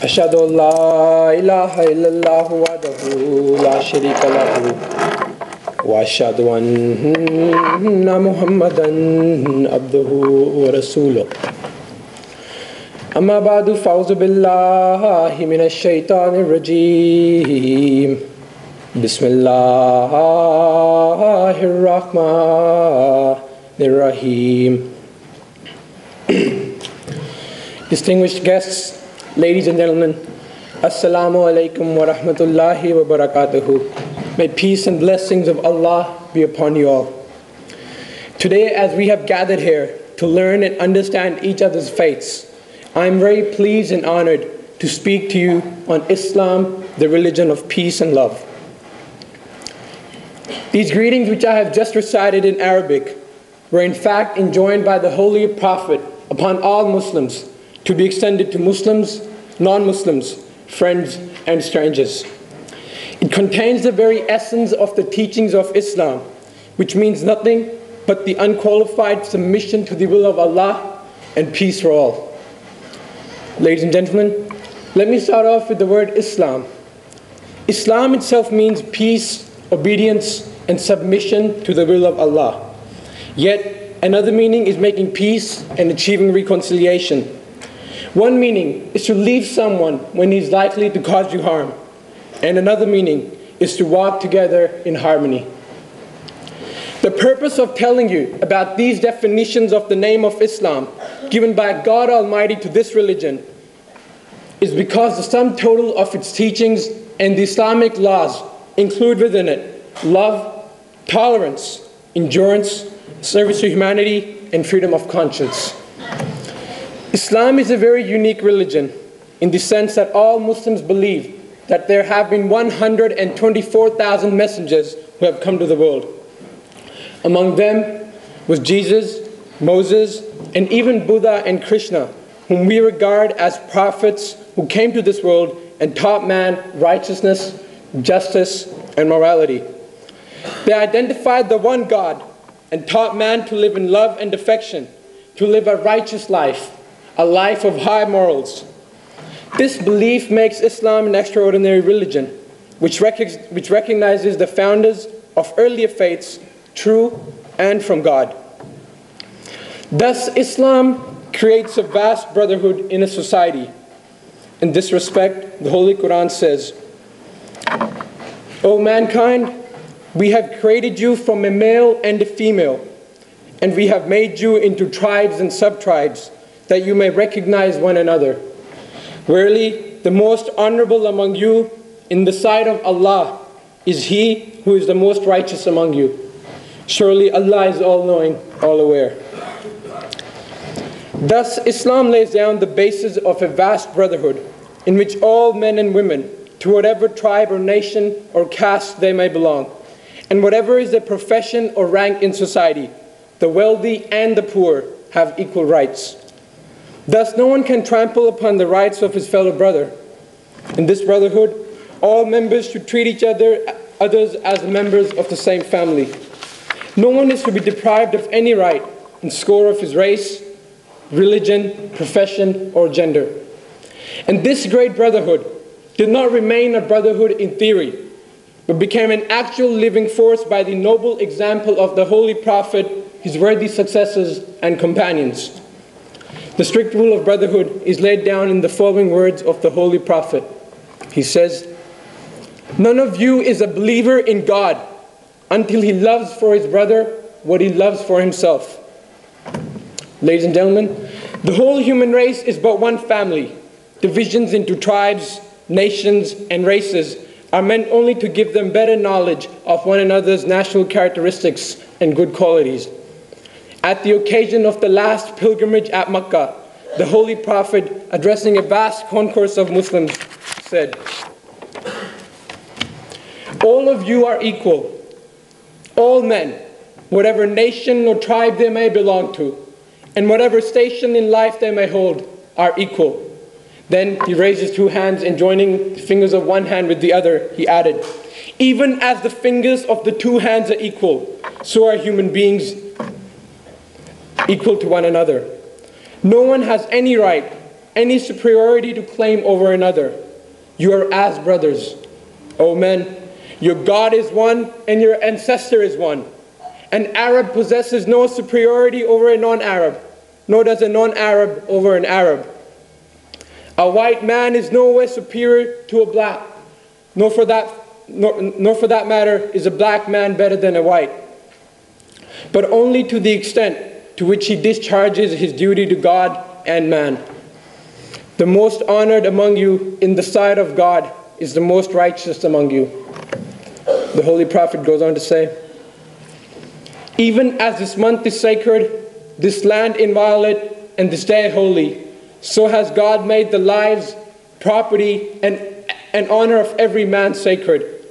أشهد أن لا إله إلا الله وحده لا شريك له وأشهد أن محمدا عبده ورسوله أما بعد فأعوذ بالله من الشيطان الرجيم بسم الله الرحمن الرحيم. Distinguished guests, ladies and gentlemen, Assalamu alaikum wa rahmatullahi wa barakatuhu. May peace and blessings of Allah be upon you all. Today, as we have gathered here to learn and understand each other's faiths, I am very pleased and honored to speak to you on Islam, the religion of peace and love. These greetings which I have just recited in Arabic were in fact enjoined by the Holy Prophet upon all Muslims to be extended to Muslims, non-Muslims, friends and strangers. It contains the very essence of the teachings of Islam, which means nothing but the unqualified submission to the will of Allah and peace for all. Ladies and gentlemen, let me start off with the word Islam. Islam itself means peace, obedience, and submission to the will of Allah. Yet another meaning is making peace and achieving reconciliation. One meaning is to leave someone when he's likely to cause you harm, and another meaning is to walk together in harmony. The purpose of telling you about these definitions of the name of Islam given by God Almighty to this religion is because the sum total of its teachings and the Islamic laws include within it love, tolerance, endurance, service to humanity, and freedom of conscience. Islam is a very unique religion in the sense that all Muslims believe that there have been 124,000 messengers who have come to the world. Among them was Jesus, Moses, and even Buddha and Krishna, whom we regard as prophets who came to this world and taught man righteousness, justice, and morality. They identified the one God and taught man to live in love and affection, to live a righteous life, a life of high morals. This belief makes Islam an extraordinary religion, which recognizes the founders of earlier faiths, true and from God. Thus, Islam creates a vast brotherhood in a society. In this respect, the Holy Quran says, "O mankind, we have created you from a male and a female, and we have made you into tribes and sub-tribes, that you may recognize one another. Verily, the most honorable among you in the sight of Allah is he who is the most righteous among you. Surely Allah is all-knowing, all-aware." Thus, Islam lays down the basis of a vast brotherhood in which all men and women, to whatever tribe or nation or caste they may belong, and whatever is their profession or rank in society, the wealthy and the poor have equal rights. Thus, no one can trample upon the rights of his fellow brother. In this brotherhood, all members should treat each others as members of the same family. No one is to be deprived of any right in score of his race, religion, profession, or gender. And this great brotherhood did not remain a brotherhood in theory, but became an actual living force by the noble example of the Holy Prophet, his worthy successors, and companions. The strict rule of brotherhood is laid down in the following words of the Holy Prophet. He says, "None of you is a believer in God until he loves for his brother what he loves for himself." Ladies and gentlemen, the whole human race is but one family. Divisions into tribes, nations, and races are meant only to give them better knowledge of one another's national characteristics and good qualities. At the occasion of the last pilgrimage at Makkah, the Holy Prophet, addressing a vast concourse of Muslims, said, "All of you are equal. All men, whatever nation or tribe they may belong to, and whatever station in life they may hold, are equal." Then he raised his two hands and joining the fingers of one hand with the other, he added, "Even as the fingers of the two hands are equal, so are human beings equal to one another. No one has any right any superiority to claim over another. You are as brothers. O men, your God is one and your ancestor is one. An Arab possesses no superiority over a non-Arab, nor does a non-Arab over an Arab. A white man is no way superior to a black, nor for that matter is a black man better than a white, but only to the extent to which he discharges his duty to God and man. The most honored among you in the sight of God is the most righteous among you. The Holy Prophet goes on to say, even as this month is sacred, this land inviolate, and this day holy, so has God made the lives, property, and honor of every man sacred.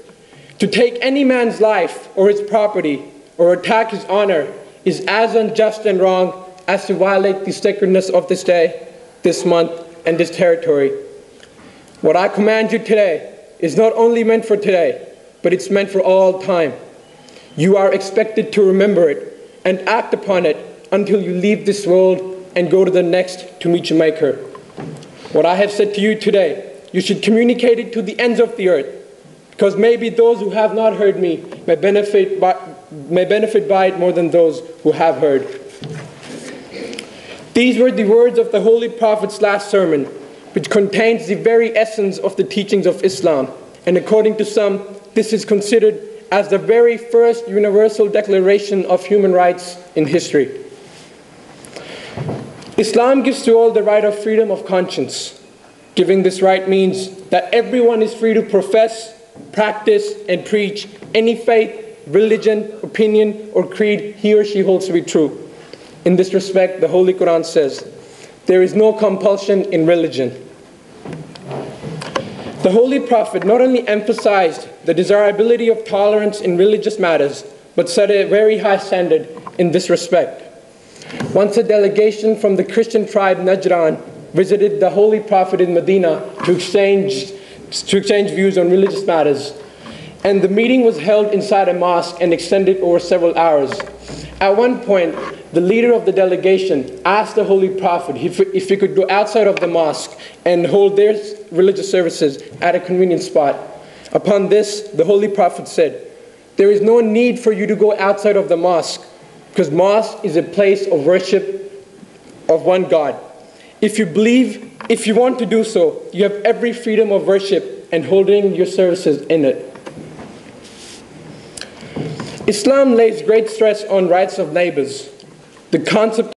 To take any man's life or his property or attack his honor is as unjust and wrong as to violate the sacredness of this day, this month, and this territory. What I command you today is not only meant for today, but it's meant for all time. You are expected to remember it and act upon it until you leave this world and go to the next to meet your Maker. What I have said to you today, you should communicate it to the ends of the earth, because maybe those who have not heard me may benefit by it more than those who have heard. These were the words of the Holy Prophet's last sermon, which contains the very essence of the teachings of Islam, and according to some, this is considered as the very first universal declaration of human rights in history. Islam gives to all the right of freedom of conscience. Giving this right means that everyone is free to profess, practice, and preach any faith, religion, opinion, or creed he or she holds to be true. In this respect, the Holy Quran says, there is no compulsion in religion. The Holy Prophet not only emphasized the desirability of tolerance in religious matters, but set a very high standard in this respect. Once a delegation from the Christian tribe Najran visited the Holy Prophet in Medina to exchange views on religious matters, and the meeting was held inside a mosque and extended over several hours. At one point, the leader of the delegation asked the Holy Prophet if he could go outside of the mosque and hold their religious services at a convenient spot. Upon this, the Holy Prophet said, there is no need for you to go outside of the mosque, because mosque is a place of worship of one God. If you want to do so, you have every freedom of worship and holding your services in it. Islam lays great stress on rights of neighbors. The concept